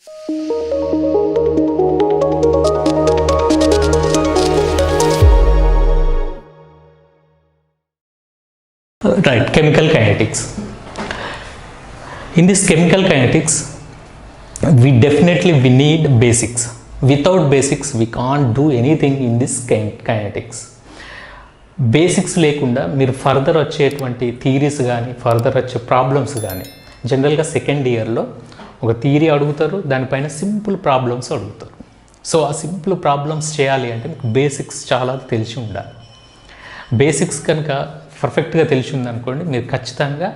Right, chemical kinetics. In this chemical kinetics, we need basics. Without basics, we can't do anything in this kinetics. Basics లేకుండా మీరు further వచ్చేటువంటి theories కానీ further వచ్చే problems కానీ జనరల్గా second ఇయర్లో ఒక థియరీ అడుగుతారు, దానిపైన సింపుల్ ప్రాబ్లమ్స్ అడుగుతారు. సో ఆ సింపుల్ ప్రాబ్లమ్స్ చేయాలి అంటే మీకు బేసిక్స్ చాలా తెలిసి ఉండాలి. బేసిక్స్ కనుక పర్ఫెక్ట్గా తెలిసి ఉందనుకోండి, మీరు ఖచ్చితంగా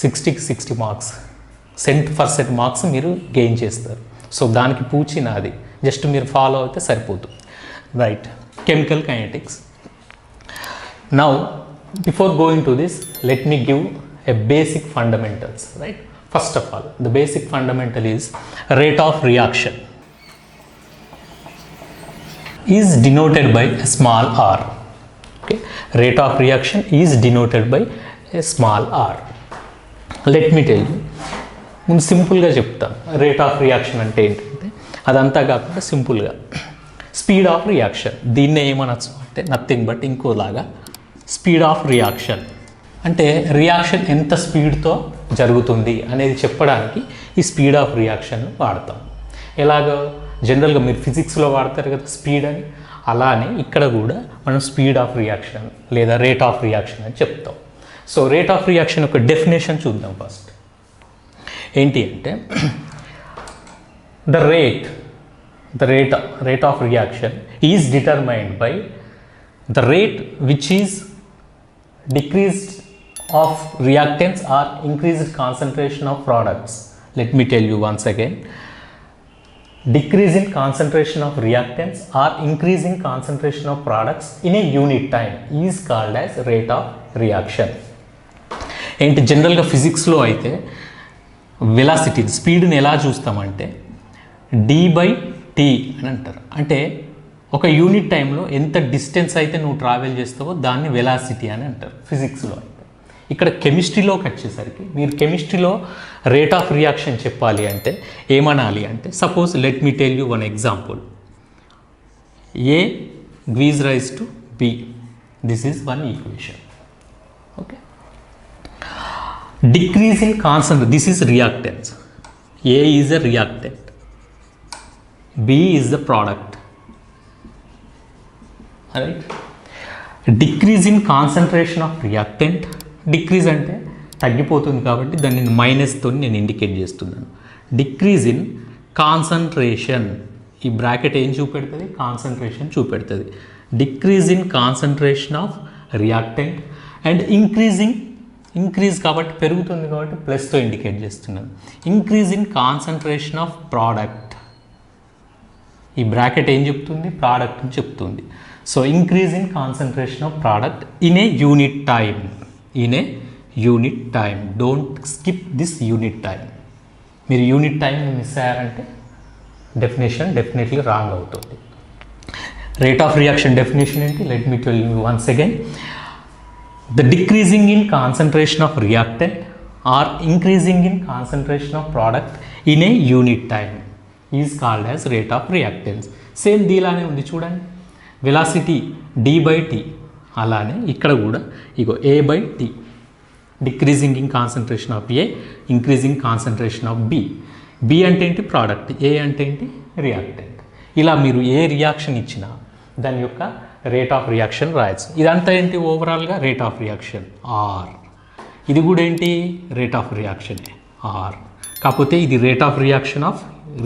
60కి 60 మార్క్స్, సెంట్ మార్క్స్ మీరు గెయిన్ చేస్తారు. సో దానికి పూచి నాది, జస్ట్ మీరు ఫాలో అయితే సరిపోతుంది. Right, chemical kinetics. Now, before going to this, let me give a basic fundamentals, right? First of all, the basic fundamental is rate of reaction is denoted by a small r. Okay, rate of reaction is denoted by a small r. Let me tell you, ముందు సింపుల్గా చెప్తాను. Rate of reaction అంటే ఏంటంటే అదంతా కాకుండా సింపుల్గా speed of reaction, దీన్నే ఏమనొచ్చు అంటే నథింగ్ బట్ ఇంకోలాగా స్పీడ్ ఆఫ్ రియాక్షన్ అంటే రియాక్షన్ ఎంత స్పీడ్తో జరుగుతుంది అనేది చెప్పడానికి ఈ స్పీడ్ ఆఫ్ రియాక్షన్ వాడతాం. ఎలాగో జనరల్గా మీరు ఫిజిక్స్లో వాడతారు కదా స్పీడ్ అని, అలానే ఇక్కడ కూడా మనం స్పీడ్ ఆఫ్ రియాక్షన్ లేదా రేట్ ఆఫ్ రియాక్షన్ అని చెప్తాం. సో రేట్ ఆఫ్ రియాక్షన్ యొక్క డెఫినేషన్ చూద్దాం ఫస్ట్. ఏంటి అంటే the rate of reaction is determined by the rate which is decreased of reactants or increased concentration of products. Let me tell you once again, decrease in concentration of reactants or increasing concentration of products in a unit time is called as rate of reaction. ఏంటి జనరల్గా ఫిజిక్స్లో అయితే velocity స్పీడ్ని ఎలా చూస్తామంటే d/t అని అంటారు. అంటే ఒక unit టైంలో ఎంత డిస్టెన్స్ అయితే నువ్వు ట్రావెల్ చేస్తావో దాన్ని వెలాసిటీ అని అంటారు ఫిజిక్స్లో అయితే. ఇక్కడ కెమిస్ట్రీలోకి వచ్చేసరికి మీరు కెమిస్ట్రీలో రేట్ ఆఫ్ రియాక్షన్ చెప్పాలి అంటే ఏమనాలి అంటే, suppose let me tell you one example. A gives rise to B. This is one equation. Okay. Decrease in concentration, this is reactants. A is a reactant, B is the product. Right? Decrease in concentration of reactant, decrease అంటే తగ్గిపోతుంది కాబట్టి దాన్ని మైనస్తో నేను indicate చేస్తున్నాను. Decrease in concentration, ఈ bracket ఏం చూపెడుతుంది, concentration చూపెడుతుంది. Decrease in concentration of reactant and increase కాబట్టి పెరుగుతుంది కాబట్టి ప్లస్తో ఇండికేట్ చేస్తున్నాను. Increase in concentration of product, ఈ బ్రాకెట్ ఏం చెప్తుంది, ప్రోడక్ట్ అని చెప్తుంది. So increase in concentration of product in a unit time. Don't skip this unit time. మీరు యూనిట్ టైంని మిస్ అయ్యారంటే డెఫినేషన్ డెఫినెట్లీ రాంగ్ అవుతుంది. రేట్ ఆఫ్ రియాక్షన్ డెఫినేషన్ ఏంటి, let me tell you once again. The decreasing in concentration of reactant or increasing in concentration of product in a unit time is called as rate of reactants. Same దీలానే ఉంది చూడండి, velocity d/t, అలానే ఇక్కడ కూడా ఇగో A/t. Decreasing in concentration of A, increasing concentration of B. B అంటే ఏంటి, product, A అంటే ఏంటి, రియాక్టెంట్. ఇలా మీరు ఏ రియాక్షన్ ఇచ్చినా దాని యొక్క రేట్ ఆఫ్ రియాక్షన్ రాయచ్చు. ఇదంతా ఏంటి, ఓవరాల్గా రేట్ ఆఫ్ రియాక్షన్ R. ఇది కూడా ఏంటి, రేట్ ఆఫ్ రియాక్షన్ R. కాకపోతే ఇది rate of reaction of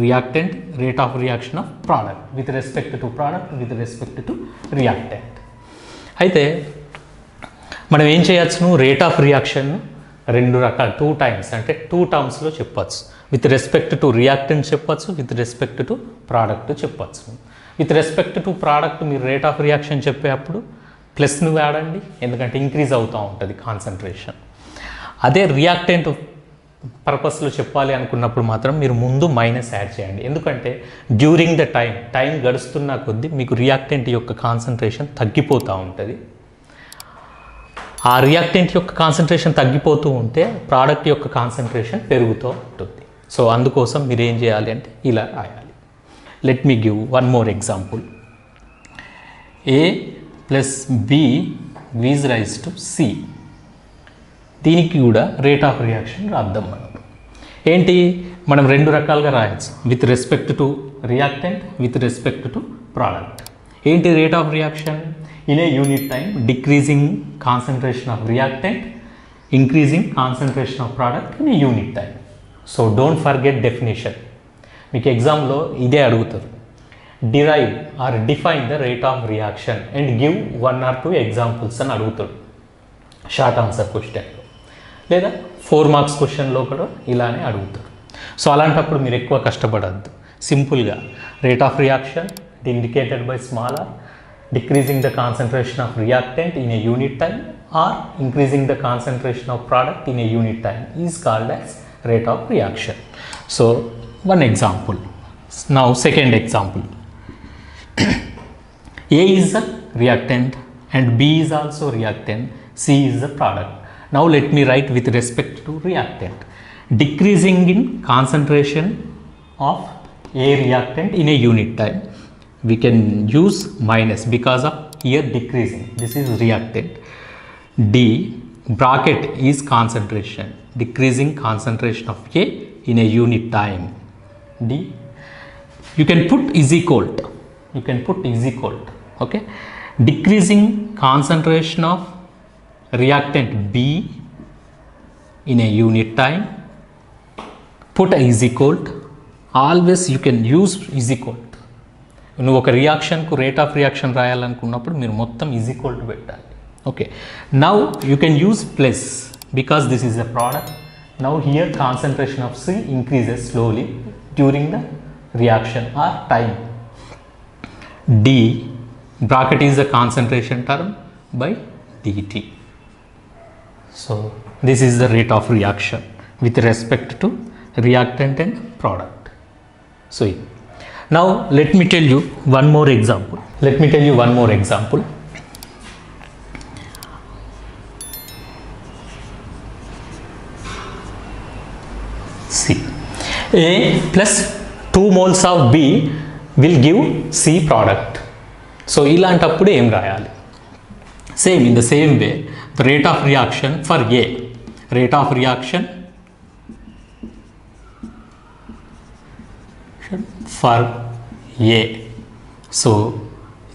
reactant, rate of reaction of product with respect to product with respect to reactant. అయితే మనం ఏం చేయొచ్చు, రేట్ ఆఫ్ రియాక్షన్ రెండు రకాల 2 టైమ్స్ అంటే 2 టర్మ్స్లో చెప్పచ్చు. విత్ రెస్పెక్ట్ టు రియాక్టెంట్ చెప్పచ్చు, విత్ రెస్పెక్ట్ టు ప్రోడక్ట్ చెప్పచ్చు. విత్ రెస్పెక్ట్ టు ప్రోడక్ట్ మీరు రేట్ ఆఫ్ రియాక్షన్ చెప్పేటప్పుడు ప్లస్ను వాడండి, ఎందుకంటే ఇంక్రీజ్ అవుతూ ఉంటుంది కాన్సన్ట్రేషన్. అదే రియాక్టెంట్ పర్పస్లో చెప్పాలి అనుకున్నప్పుడు మాత్రం మీరు ముందు మైనస్ యాడ్ చేయండి, ఎందుకంటే డ్యూరింగ్ ద టైం గడుస్తున్న కొద్దీ మీకు రియాక్టెంట్ యొక్క కాన్సన్ట్రేషన్ తగ్గిపోతూ ఉంటుంది. ఆ రియాక్టెంట్ యొక్క కాన్సన్ట్రేషన్ తగ్గిపోతూ ఉంటే ప్రోడక్ట్ యొక్క కాన్సన్ట్రేషన్ పెరుగుతూ ఉంటుంది. సో అందుకోసం మీరు ఏం చేయాలి అంటే ఇలా రాయాలి. Let me give one more example. A plus B gives rise to C. దీనికి కూడా రేట్ ఆఫ్ రియాక్షన్ రాద్దాం మనం. ఏంటి, మనం రెండు రకాలుగా రాయొచ్చు, with respect to reactant, with respect to product. ఏంటి rate of reaction? In a unit time decreasing concentration of reactant, increasing concentration of product in a unit time. So don't forget definition. మీకు ఎగ్జామ్లో ఇదే అడుగుతారు, derive or define the rate of reaction and give 1 or 2 examples అని అడుగుతాడు short answer క్వశ్చన్లో, లేదా 4 marks క్వశ్చన్లో కూడా ఇలానే అడుగుతారు. సో అలాంటప్పుడు మీరు ఎక్కువ కష్టపడద్దు, సింపుల్గా rate of reaction indicated by small r, decreasing the concentration of reactant in a unit time or increasing the concentration of product in a unit time is called as rate of reaction. So one example. Now second example. A is a reactant and B is also reactant, C is the product. Now let me write with respect to reactant. Decreasing in concentration of A reactant in a unit time. We can use minus because of here decreasing. This is reactant. D bracket is concentration, decreasing concentration of A in a unit time. D, you can put is equal to, okay, decreasing concentration of reactant B in a unit time, put is equal to, always you can use is equal to. నువ్వు ఒక రియాక్షన్కు rate of reaction రాయాలనుకున్నప్పుడు మీరు మొత్తం is equal to పెట్టాలి. Okay, now you can use plus because this is a product. Now here concentration of C increases slowly during the reaction or time. D bracket is the concentration term by dt. So this is the rate of reaction with respect to reactant and product. So now let me tell you one more example. C. A plus 2 moles of B will give C product. So ఇలాంటప్పుడు ఏం రాయాలి? Same in the same way, the rate of reaction for A. Rate of reaction for A. So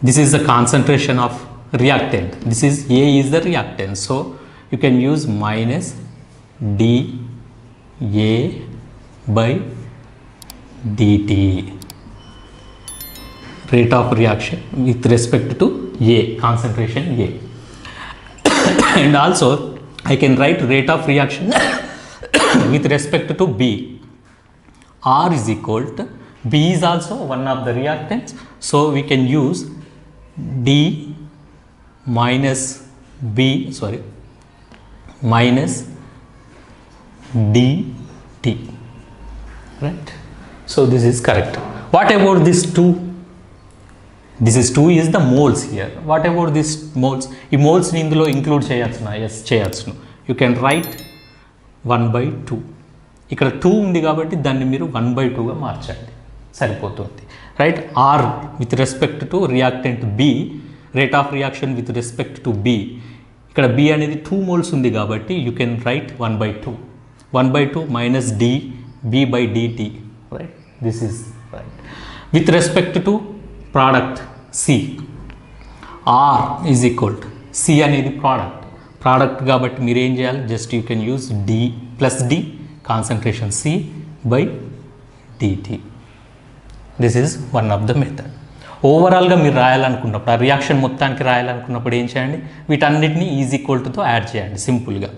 this is the concentration of reactant. This is A is the reactant. So you can use minus D A by dt, rate of reaction with respect to A, concentration A. And also I can write rate of reaction with respect to B. R is equal to, B is also one of the reactants, so we can use D minus B, minus dt, right? So this is correct. What about this 2? This is 2 is the moles here. What about this moles? ఈ moles ని ఇందులో include చేయొచ్చునా? yes చేయొచ్చును. You can write 1/2. ఇక్కడ 2 ఉంది కాబట్టి దాన్ని మీరు 1/2గా మార్చండి, సరిపోతుంది, right? R with respect to reactant B, rate of reaction with respect to B. ఇక్కడ B అనేది 2 moles ఉంది కాబట్టి you can write 1/2. 1/2 minus D B by dt, right? This is right. With respect to product C, R is equal to, C అనేది product కాబట్టి మీరు ఏం చేయాలి? Just you can use D plus D, concentration C by dt. This is one of the method. ఓవరాల్గా మీరు రాయాలనుకున్నప్పుడు, ఆ reaction మొత్తానికి రాయాలనుకున్నప్పుడు ఏం చేయండి? వీటన్నిటిని ఈజ్ ఈక్వల్ టుతో యాడ్ చేయండి సింపుల్గా.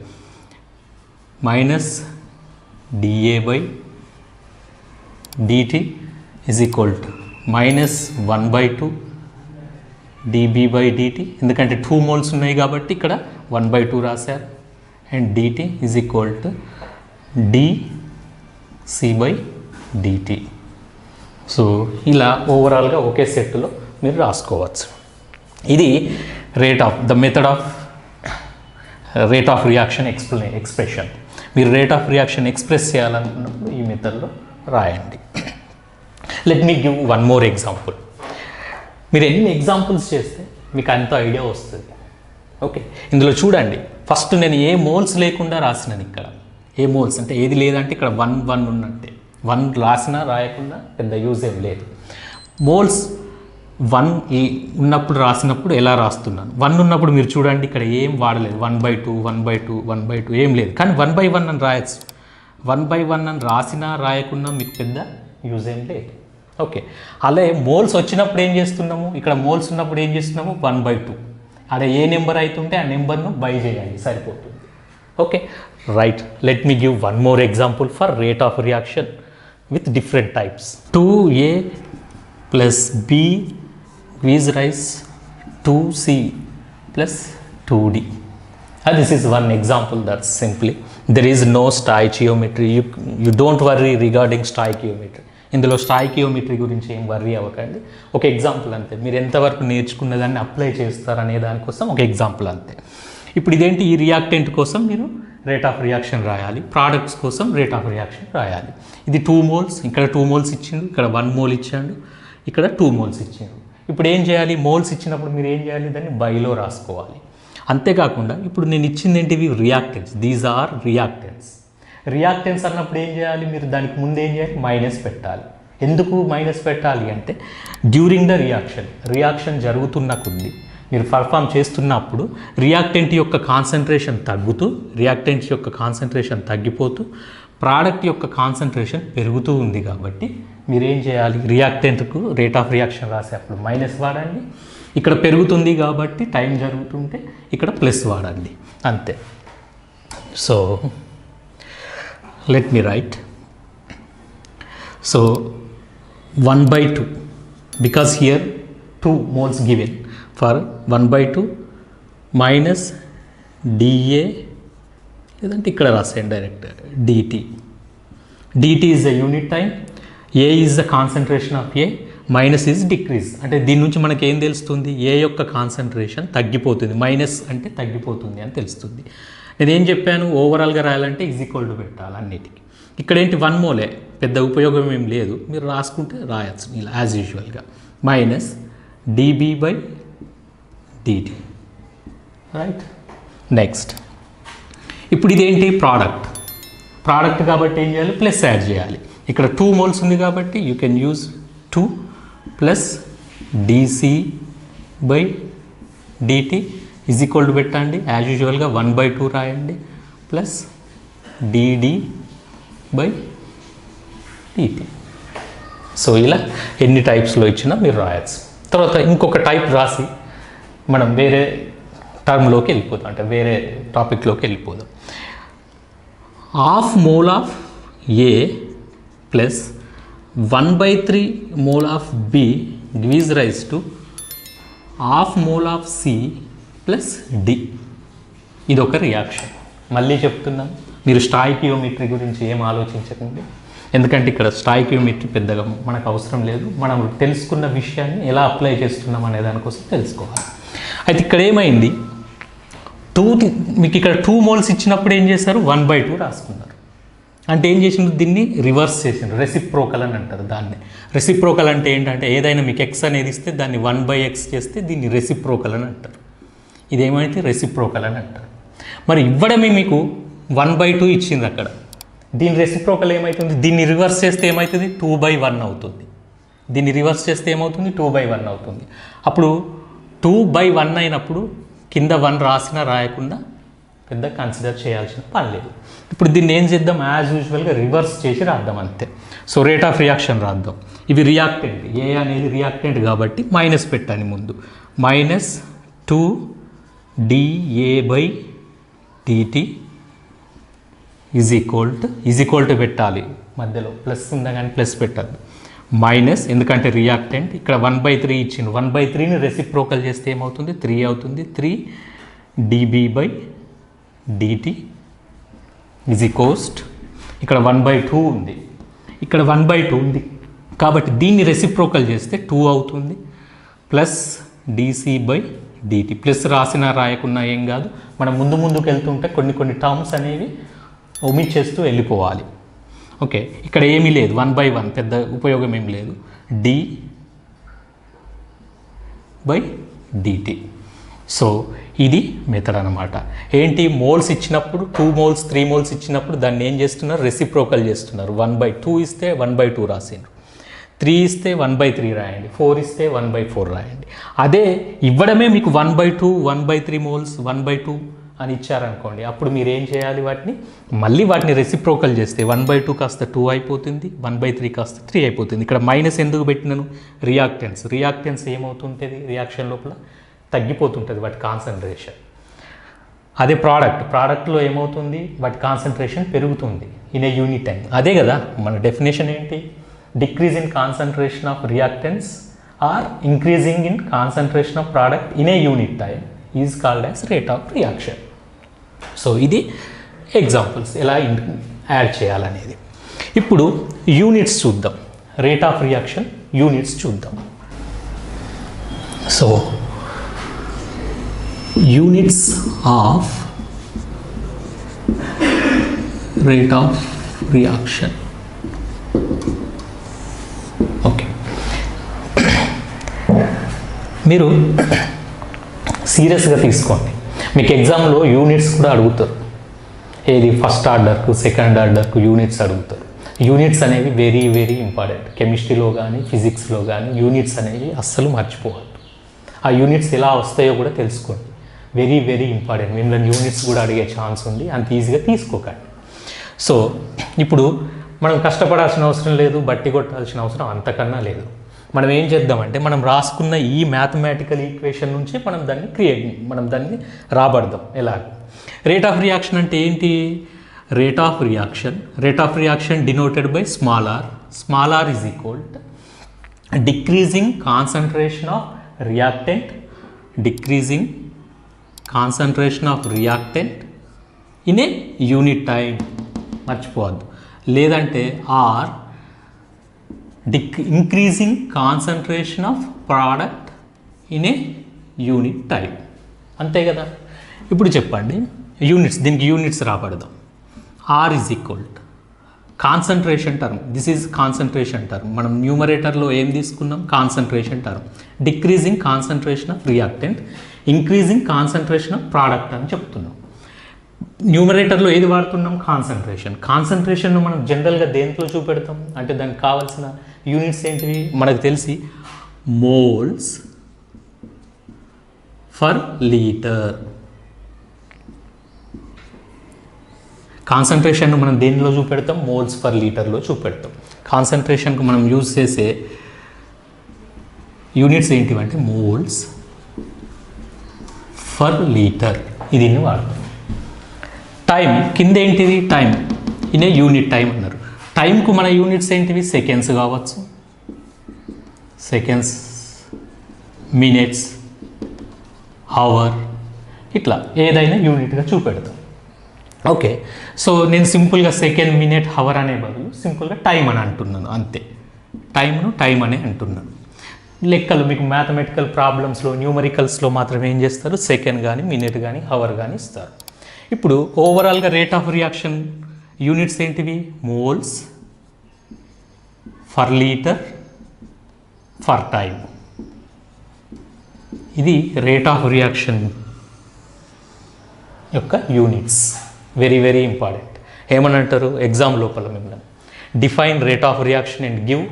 Minus dA by dt is equal to minus 1/2 dB by dt, ఎందుకంటే 2 moles ఉన్నాయి కాబట్టి ఇక్కడ 1/2 రాశారు, and dt is equal to dC by dt. So ఇలా ఓవరాల్గా ఒకే సెట్లో మీరు రాసుకోవచ్చు. ఇది రేట్ ఆఫ్ రియాక్షన్ ఎక్స్ప్రెషన్. మీరు రేట్ ఆఫ్ రియాక్షన్ ఎక్స్ప్రెస్ చేయాలనుకున్నప్పుడు ఈ మెథడ్లో రాయండి. Let me give one more example. మీరు ఎన్ని ఎగ్జాంపుల్స్ చేస్తే మీకు అంత ఐడియా వస్తుంది. ఓకే, ఇందులో చూడండి, ఫస్ట్ నేను ఏ మోల్స్ లేకుండా రాసినాను. ఇక్కడ ఏ మోల్స్ అంటే ఏది లేదంటే ఇక్కడ 1 ఉన్నట్టే. 1 రాసినా రాయకుండా పెద్ద యూజ్ ఏం లేదు. మోల్స్ 1 ఉన్నప్పుడు రాసినప్పుడు ఎలా రాస్తున్నాను, 1 ఉన్నప్పుడు మీరు చూడండి ఇక్కడ ఏం వాడలేదు. 1/2 1/2 1/2 ఏం లేదు. కానీ 1/1 అని రాయచ్చు. 1/1 అని రాసినా రాయకుండా మీకు పెద్ద యూజ్ ఏం లేదు. ఓకే, అలాగే మోల్స్ వచ్చినప్పుడు ఏం చేస్తున్నాము, ఇక్కడ మోల్స్ ఉన్నప్పుడు ఏం చేస్తున్నాము 1/2. అదే ఏ నెంబర్ అవుతుంటే ఆ నెంబర్ను బై చేయాలి, సరిపోతుంది. Okay, right. Let me give one more example for rate of reaction with different types. 2a plus b gives rise 2c plus 2d. This is one example. That's simply, there is no stoichiometry. You don't worry regarding stoichiometry. ఇందులో stoichiometry గురించి ఏం worry అవ్వకండి. ఒక example అంతే. మీరు ఎంతవరకు నేర్చుకున్న దాన్ని అప్లై చేస్తారనే దానికోసం ఒక ఎగ్జాంపుల్ అంతే. ఇప్పుడు ఇదేంటి, ఈ రియాక్టెంట్ కోసం మీరు రేట్ ఆఫ్ రియాక్షన్ రాయాలి, ప్రోడక్ట్స్ కోసం రేట్ ఆఫ్ రియాక్షన్ రాయాలి. ఇది 2 మోల్స్, ఇక్కడ 2 మోల్స్ ఇచ్చిండు, ఇక్కడ 1 మోల్ ఇచ్చాడు, ఇక్కడ 2 మోల్స్ ఇచ్చిండు. ఇప్పుడు ఏం చేయాలి, మోల్స్ ఇచ్చినప్పుడు మీరు ఏం చేయాలి, దాన్ని బైలో రాసుకోవాలి. అంతేకాకుండా ఇప్పుడు నేను ఇచ్చింది ఏంటివి, reactants. These are reactants. Reactants అన్నప్పుడు ఏం చేయాలి, మీరు దానికి ముందు ఏం చేయాలి, మైనస్ పెట్టాలి. ఎందుకు మైనస్ పెట్టాలి అంటే, డ్యూరింగ్ ద రియాక్షన్ జరుగుతున్న కొద్దీ మీరు పర్ఫామ్ చేస్తున్నప్పుడు రియాక్టెంట్ యొక్క కాన్సన్ట్రేషన్ తగ్గిపోతూ ప్రోడక్ట్ యొక్క కాన్సన్ట్రేషన్ పెరుగుతూ ఉంది. కాబట్టి మీరేం చేయాలి, రియాక్టెంట్కు రేట్ ఆఫ్ రియాక్షన్ రాసేటప్పుడు మైనస్ వాడండి. ఇక్కడ పెరుగుతుంది కాబట్టి టైం జరుగుతుంటే ఇక్కడ ప్లస్ వాడండి, అంతే. So let me write. So 1/2, because here 2 moles given, for 1/2 minus dA, లేదంటే ఇక్కడ రాసేయండి direct, dt is the unit time, A is the concentration of A, minus is decrease. అంటే దీని నుంచి మనకి ఏం తెలుస్తుంది, ఏ యొక్క కాన్సన్ట్రేషన్ తగ్గిపోతుంది, మైనస్ అంటే తగ్గిపోతుంది అని తెలుస్తుంది. నేనేం చెప్పాను, ఓవరాల్గా రాయాలంటే ఈజ్ ఈక్వల్ టు పెట్టాలి అన్నిటికీ. ఇక్కడ ఏంటి 1 మోలే, పెద్ద ఉపయోగం ఏం లేదు, మీరు రాసుకుంటే రాయచ్చు ఇలా యాజ్ యూజువల్గా. Minus dB/dt, right. నెక్స్ట్ ఇప్పుడు ఇదేంటి, ప్రోడక్ట్ కాబట్టి ఏం చేయాలి, ప్లస్ యాడ్ చేయాలి. ఇక్కడ 2 మోల్స్ ఉంది కాబట్టి you can use 2 plus dC/dt is equal to పెట్టండి, యాజ్ యూజువల్గా 1/2 రాయండి, ప్లస్ dd/dt. సో ఇలా ఎన్ని టైప్స్లో ఇచ్చినా మీరు రాయచ్చు. తర్వాత ఇంకొక టైప్ రాసి మనం వేరే టర్మ్లోకి వెళ్ళిపోదాం, అంటే వేరే టాపిక్లోకి వెళ్ళిపోదాం. Half mole of A plus 1/3 mole of B gives rise to half mole of C plus D. ఇది ఒక రియాక్షన్. మళ్ళీ చెప్తున్నాను, మీరు స్టాయికియోమెట్రీ గురించి ఏం ఆలోచించకండి, ఎందుకంటే ఇక్కడ స్టాయికియోమెట్రీ పెద్దగా మనకు అవసరం లేదు. మనం తెలుసుకున్న విషయాన్ని ఎలా అప్లై చేస్తున్నాం అనే దానికోసం తెలుసుకోవాలి. అయితే ఇక్కడ ఏమైంది, మీకు ఇక్కడ 2 మోల్స్ ఇచ్చినప్పుడు ఏం చేశారు, 1/2 రాసుకున్నారు. అంటే ఏం చేసిండ్రు, దీన్ని రివర్స్ చేసిండ్రు, రెసిప్రోకల్ అని అంటారు దాన్ని. రెసిప్రోకల్ అంటే ఏంటంటే, ఏదైనా మీకు x అనేది ఇస్తే దాన్ని 1/x చేస్తే దీన్ని రెసిప్రోకల్ అని అంటారు. ఇదేమైతే రెసిప్రోకల్ అని అంటారు. మరి ఇవ్వడమే మీకు 1/2 ఇచ్చింది అక్కడ, దీని రెసిప్రోకల్ ఏమవుతుంది, దీన్ని రివర్స్ చేస్తే ఏమవుతుంది, 2/1 అవుతుంది. దీన్ని రివర్స్ చేస్తే ఏమవుతుంది, 2/1 అవుతుంది. అప్పుడు 2/1 అయినప్పుడు కింద 1 రాసినా రాయకుండా పెద్ద కన్సిడర్ చేయాల్సిన పని లేదు. ఇప్పుడు దీన్ని ఏం చేద్దాం, యాజ్ యూజువల్గా రివర్స్ చేసి రాద్దాం అంతే. సో రేట్ ఆఫ్ రియాక్షన్ రాద్దాం. ఇవి రియాక్టెంట్, ఏ అనేది రియాక్టెంట్ కాబట్టి మైనస్ పెట్టాలి ముందు. Minus 2dA/dt is equal to పెట్టాలి, మధ్యలో ప్లస్ ఉందా కానీ ప్లస్ పెట్టాలి. మైనస్, ఎందుకంటే రియాక్టెంట్ ఇక్కడ 1/3 ఇచ్చింది, 1/3ని రెసిప్రోకల్ చేస్తే ఏమవుతుంది, 3 అవుతుంది. 3 dB/dt ఈజ్ ఈక్వల్స్, ఇక్కడ 1/2 ఉంది, ఇక్కడ 1/2 ఉంది కాబట్టి దీన్ని రెసిప్రోకల్ చేస్తే 2 అవుతుంది, ప్లస్ dC/dt. ప్లస్ రాసినా రాయకున్నా ఏం కాదు, మనం ముందుకు వెళ్తుంటే కొన్ని టర్మ్స్ అనేవి ఒమిట్ చేస్తూ వెళ్ళిపోవాలి. ఓకే, ఇక్కడ ఏమీ లేదు, 1/1 పెద్ద ఉపయోగం ఏం లేదు. d/dt. సో ఇది మెథడ్ అనమాట. ఏంటి, మోల్స్ ఇచ్చినప్పుడు 2 మోల్స్ 3 మోల్స్ ఇచ్చినప్పుడు దాన్ని ఏం చేస్తున్నారు, రెసిప్రోకల్ చేస్తున్నారు. 1/2 ఇస్తే 1/2 రాసిండ్రు, 3 ఇస్తే 1/3 రాయండి, 4 ఇస్తే 1/4 రాయండి. అదే ఇవ్వడమే మీకు 1/2 1/3 మోల్స్ 1/2 అని ఇచ్చారనుకోండి, అప్పుడు మీరు ఏం చేయాలి, వాటిని రెసిప్రోకల్ చేస్తే 1/2 కాస్త 2 అయిపోతుంది, 1/3 కాస్త 3 అయిపోతుంది. ఇక్కడ మైనస్ ఎందుకు పెట్టినాను, రియాక్టెన్స్ ఏమవుతుంటుంది, రియాక్షన్ లోపల తగ్గిపోతుంటుంది వాటి కాన్సన్ట్రేషన్. అదే ప్రోడక్ట్లో ఏమవుతుంది, వాటి కాన్సన్ట్రేషన్ పెరుగుతుంది ఇన్ ఏ యూనిట్ టైం. అదే కదా మన డెఫినేషన్ ఏంటి, decrease in concentration of reactants or increasing in concentration of product in a unit time is called as rate of reaction. So ఇది ఎగ్జాంపుల్స్ ఎలా యాడ్ చేయాలనేది. ఇప్పుడు యూనిట్స్ చూద్దాం, రేట్ ఆఫ్ రియాక్షన్ యూనిట్స్ చూద్దాం. So units of rate of reaction. Okay, మీరు సీరియస్గా తీసుకోండి, మీకు ఎగ్జామ్లో యూనిట్స్ కూడా అడుగుతారు. ఏది, ఫస్ట్ ఆర్డర్కు సెకండ్ ఆర్డర్కు యూనిట్స్ అడుగుతారు. యూనిట్స్ అనేవి వెరీ వెరీ ఇంపార్టెంట్. కెమిస్ట్రీలో కానీ ఫిజిక్స్లో కానీ యూనిట్స్ అనేవి అస్సలు మర్చిపోవద్దు. ఆ యూనిట్స్ ఎలా వస్తాయో కూడా తెలుసుకోండి, వెరీ వెరీ ఇంపార్టెంట్. మిమ్మల్ని యూనిట్స్ కూడా అడిగే ఛాన్స్ ఉంది, అంత ఈజీగా తీసుకోకండి. సో ఇప్పుడు మనం కష్టపడాల్సిన అవసరం లేదు, బట్టి కొట్టాల్సిన అవసరం అంతకన్నా లేదు. మనం ఏం చేద్దామంటే, మనం రాసుకున్న ఈ మ్యాథమెటికల్ ఈక్వేషన్ నుంచి మనం దాన్ని రాబడదాం. ఎలా, రేట్ ఆఫ్ రియాక్షన్ అంటే ఏంటి, rate of reaction denoted by small r is equal to decreasing concentration of reactant in a unit time, మర్చిపోవద్దు. లేదంటే or increasing concentration of product in a unit time. అంతే కదా. ఇప్పుడు చెప్పండి యూనిట్స్, దీనికి units రాబడదాం. R is equal to concentration term, this is concentration term. మనం న్యూమరేటర్లో ఏం తీసుకున్నాం, concentration term. Decreasing concentration of reactant, increasing concentration of product అని చెప్తున్నాం. న్యూమరేటర్లో ఏది వాడుతున్నాం, కాన్సన్ట్రేషన్ను మనం జనరల్గా దేంట్లో చూపెడతాం అంటే, దానికి కావాల్సిన యూనిట్స్ ఏంటివి మనకు తెలిసి, మోల్స్ ఫర్ లీటర్. కాన్సన్ట్రేషన్ను మనం దేనిలో చూపెడతాం, మోల్స్ ఫర్ లీటర్లో చూపెడతాం. కాన్సన్ట్రేషన్కు మనం యూజ్ చేసే యూనిట్స్ ఏంటివంటే మోల్స్ ఫర్ లీటర్, ఇది వాడతాం. టైం కింద ఏంటిది, time in a unit time అన్నారు. టైంకు మన యూనిట్స్ ఏంటివి, సెకండ్స్ కావచ్చు, సెకండ్స్, మినిట్స్, అవర్, ఇట్లా ఏదైనా యూనిట్గా చూపెడతాం. ఓకే, సో నేను సింపుల్గా సెకండ్, మినిట్, అవర్ అనే బదులు సింపుల్గా టైం అని అంటున్నాను, అంతే. టైం అనే అంటున్నాను. లెక్కలు మీకు మ్యాథమెటికల్ ప్రాబ్లమ్స్లో న్యూమరికల్స్లో మాత్రం ఏం చేస్తారు, సెకండ్ కానీ మినిట్ కానీ అవర్ కానీ ఇస్తారు. ఇప్పుడు ఓవరాల్గా రేట్ ఆఫ్ రియాక్షన్ యూనిట్స్ ఏంటివి, moles per litre for time. ఇది రేట్ ఆఫ్ రియాక్షన్ యొక్క యూనిట్స్, వెరీ వెరీ ఇంపార్టెంట్. ఏమని అంటారు ఎగ్జామ్ లోపల మిమ్మల్ని, define rate of reaction and give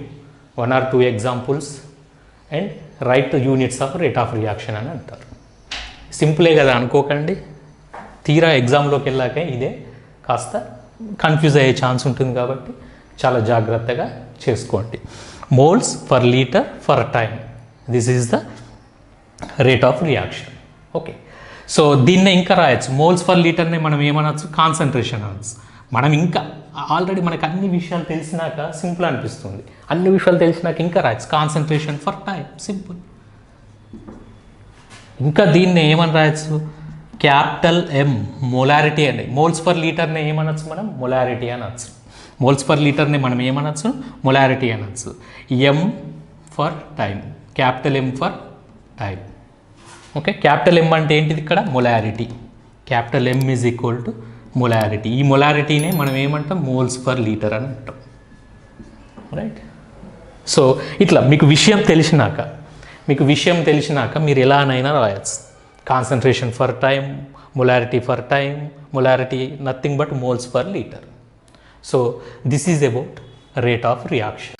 1 or 2 examples and right units of rate of reaction అని అంటారు. సింపులే కదా అనుకోకండి, తీరా ఎగ్జామ్లోకి వెళ్ళాక ఇదే కాస్త కన్ఫ్యూజ్ అయ్యే ఛాన్స్ ఉంటుంది, కాబట్టి చాలా జాగ్రత్తగా చేసుకోండి. Moles per litre for time, this is the rate of reaction. Okay, so దీన్నే ఇంకా రాయొచ్చు, మోల్స్ ఫర్ లీటర్నే మనం ఏమనొచ్చు, కాన్సన్ట్రేషన్ అనొచ్చు. మనం ఇంకా ఆల్రెడీ మనకు అన్ని విషయాలు తెలిసినాక సింపుల్ అనిపిస్తుంది, అన్ని విషయాలు తెలిసినాక ఇంకా రాయొచ్చు కాన్సన్ట్రేషన్ ఫర్ టైం, సింపుల్. ఇంకా దీన్ని ఏమని రాయొచ్చు, క్యాపిటల్ M మొలారిటీ అండి. మోల్స్ ఫర్ లీటర్ని ఏమనొచ్చు మనం, మొలారిటీ అనొచ్చు. మోల్స్ ఫర్ లీటర్ని మనం ఏమనొచ్చు, మొలారిటీ అనొచ్చు. M for time, capital M for time. Okay, capital M అంటే ఏంటిది ఇక్కడ, molarity. Capital M is equal to molarity. ఈ మొలారిటీనే మనం ఏమంటాం, మోల్స్ పర్ లీటర్ అని అంటాం. రైట్. సో ఇట్లా మీకు విషయం తెలిసినాక మీరు ఎలానైనా రాయచ్చు. Concentration for time, molarity for time, molarity nothing but moles per litre. So this is about rate of reaction.